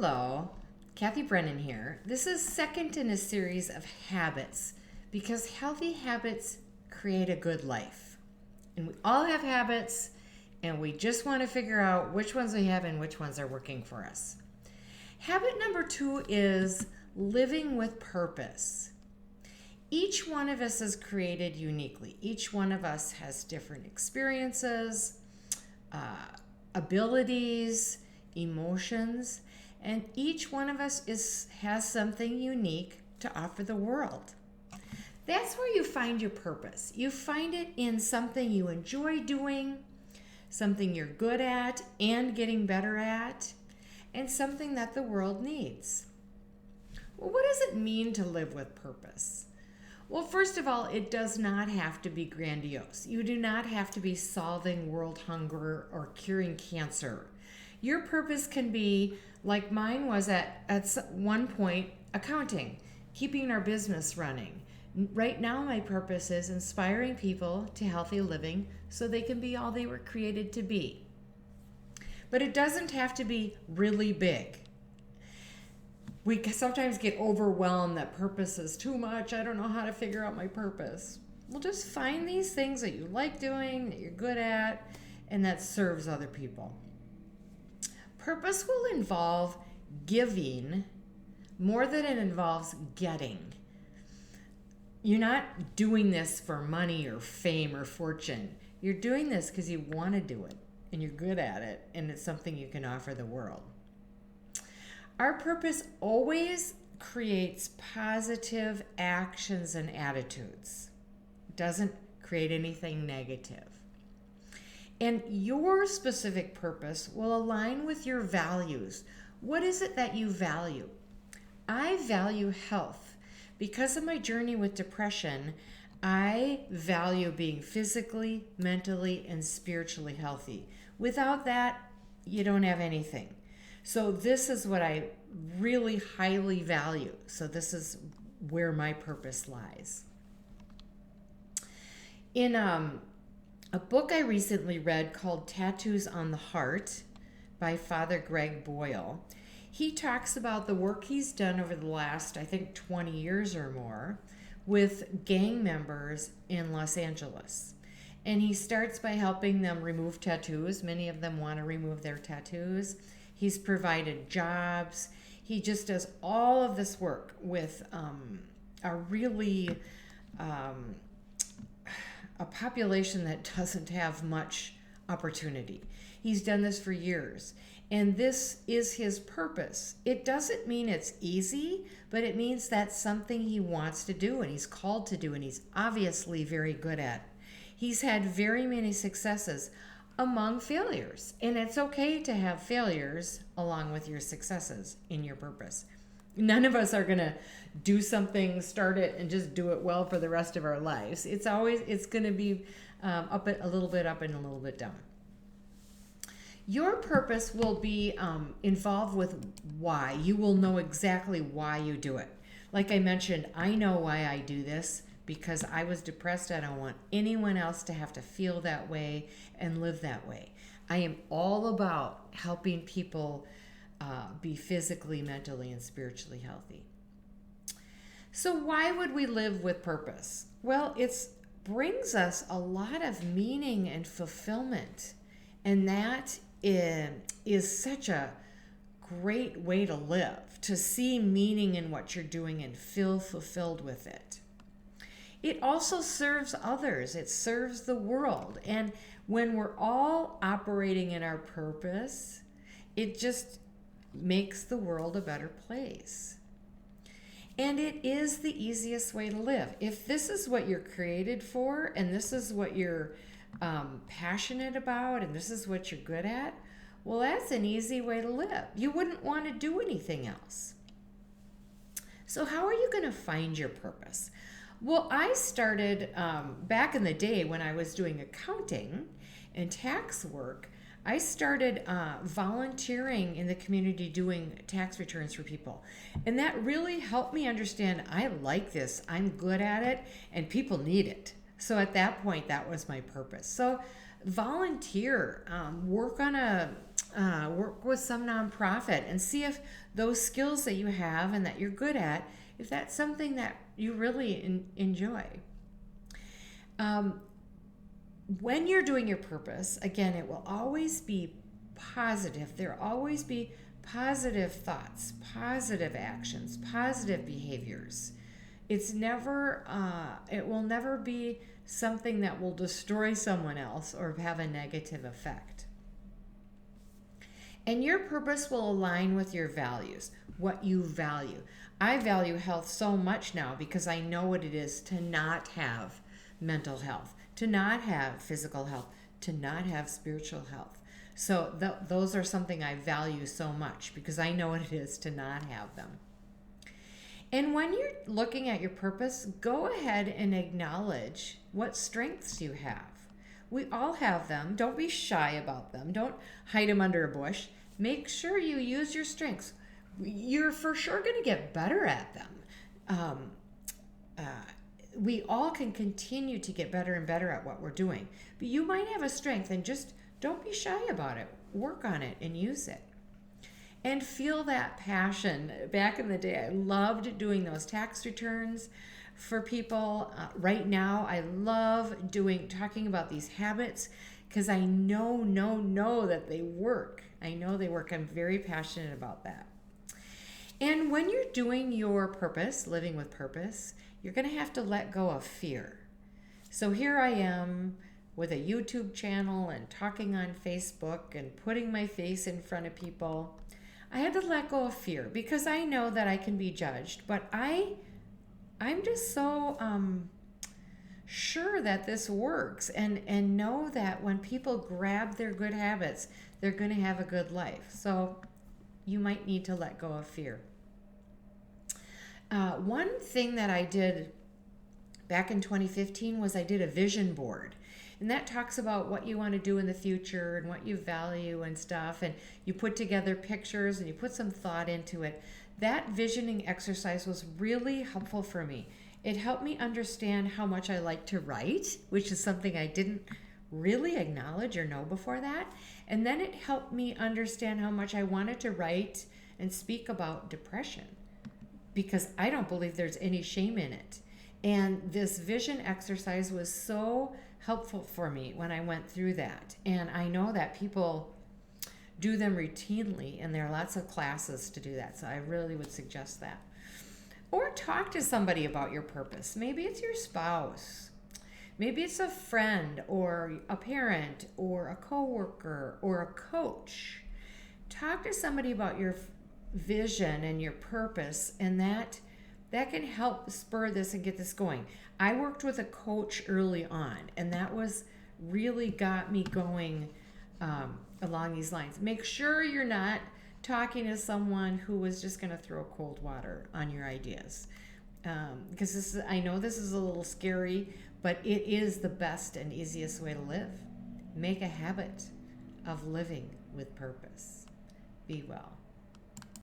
Hello, Kathy Brennan here. This is second in a series of habits because healthy habits create a good life. And we all have habits and we just want to figure out which ones we have and which ones are working for us. Habit number 2 is living with purpose. Each one of us is created uniquely. Each one of us has different experiences, abilities, emotions, and each one of us has something unique to offer the world. That's where you find your purpose. You find it in something you enjoy doing, something you're good at and getting better at, and something that the world needs. Well, what does it mean to live with purpose? Well, first of all, it does not have to be grandiose. You do not have to be solving world hunger or curing cancer. Your purpose can be, like mine was at one point, accounting, keeping our business running. Right now, my purpose is inspiring people to healthy living so they can be all they were created to be. But it doesn't have to be really big. We sometimes get overwhelmed that purpose is too much. I don't know how to figure out my purpose. Well, just find these things that you like doing, that you're good at, and that serves other people. Purpose will involve giving more than it involves getting. You're not doing this for money or fame or fortune. You're doing this because you want to do it and you're good at it and it's something you can offer the world. Our purpose always creates positive actions and attitudes. It doesn't create anything negative. And your specific purpose will align with your values. What is it that you value? I value health. Because of my journey with depression, I value being physically, mentally, and spiritually healthy. Without that, you don't have anything. So this is what I really highly value. So this is where my purpose lies. In a book I recently read called Tattoos on the Heart by Father Greg Boyle, he talks about the work he's done over the last, I think, 20 years or more with gang members in Los Angeles. And he starts by helping them remove tattoos. Many of them want to remove their tattoos. He's provided jobs. He just does all of this work with a really a population that doesn't have much opportunity. He's done this for years, and this is his purpose. It doesn't mean it's easy, but it means that's something he wants to do and he's called to do and he's obviously very good at. He's had very many successes among failures, and it's okay to have failures along with your successes in your purpose. None of us are going to do something, start it, and just do it well for the rest of our lives. It's going to be up a little bit up and a little bit down. Your purpose will be involved with why. You will know exactly why you do it. Like I mentioned, I know why I do this because I was depressed. I don't want anyone else to have to feel that way and live that way. I am all about helping people be physically, mentally, and spiritually healthy. So why would we live with purpose? Well, it brings us a lot of meaning and fulfillment. And that is such a great way to live, to see meaning in what you're doing and feel fulfilled with it. It also serves others. It serves the world. And when we're all operating in our purpose, it just makes the world a better place. And it is the easiest way to live. If this is what you're created for, and this is what you're passionate about, and this is what you're good at, well, that's an easy way to live. You wouldn't want to do anything else. So how are you going to find your purpose? Well, I started back in the day when I was doing accounting and tax work. I started volunteering in the community doing tax returns for people. And that really helped me understand I like this, I'm good at it, and people need it. So at that point, that was my purpose. So volunteer, work on a work with some nonprofit and see if those skills that you have and that you're good at, if that's something that you really enjoy. When you're doing your purpose, again, it will always be positive. There will always be positive thoughts, positive actions, positive behaviors. It's never, it will never be something that will destroy someone else or have a negative effect. And your purpose will align with your values, what you value. I value health so much now because I know what it is to not have mental health, to not have physical health, to not have spiritual health. So those are something I value so much because I know what it is to not have them. And when you're looking at your purpose, go ahead and acknowledge what strengths you have. We all have them. Don't be shy about them. Don't hide them under a bush. Make sure you use your strengths. You're for sure going to get better at them. We all can continue to get better and better at what we're doing. But you might have a strength, and just don't be shy about it. Work on it and use it. And feel that passion. Back in the day, I loved doing those tax returns for people. Right now, I love talking about these habits because I know that they work. I know they work. I'm very passionate about that. And when you're doing your purpose, living with purpose, you're going to have to let go of fear. So here I am with a YouTube channel and talking on Facebook and putting my face in front of people. I had to let go of fear because I know that I can be judged, but I'm just so sure that this works and know that when people grab their good habits, they're going to have a good life. So you might need to let go of fear. One thing that I did back in 2015 was I did a vision board. And that talks about what you want to do in the future and what you value and stuff. And you put together pictures and you put some thought into it. That visioning exercise was really helpful for me. It helped me understand how much I like to write, which is something I didn't really acknowledge or know before that. And then it helped me understand how much I wanted to write and speak about depression, because I don't believe there's any shame in it. And this vision exercise was so helpful for me when I went through that. And I know that people do them routinely, and there are lots of classes to do that. So I really would suggest that. Or talk to somebody about your purpose. Maybe it's your spouse. Maybe it's a friend or a parent or a coworker or a coach. Talk to somebody about your vision and your purpose, and that can help spur this and get this going. I worked with a coach early on, and that was really got me going along these lines. Make sure you're not talking to someone who is just going to throw cold water on your ideas, because I know this is a little scary, but it is the best and easiest way to live. Make a habit of living with purpose. Be well.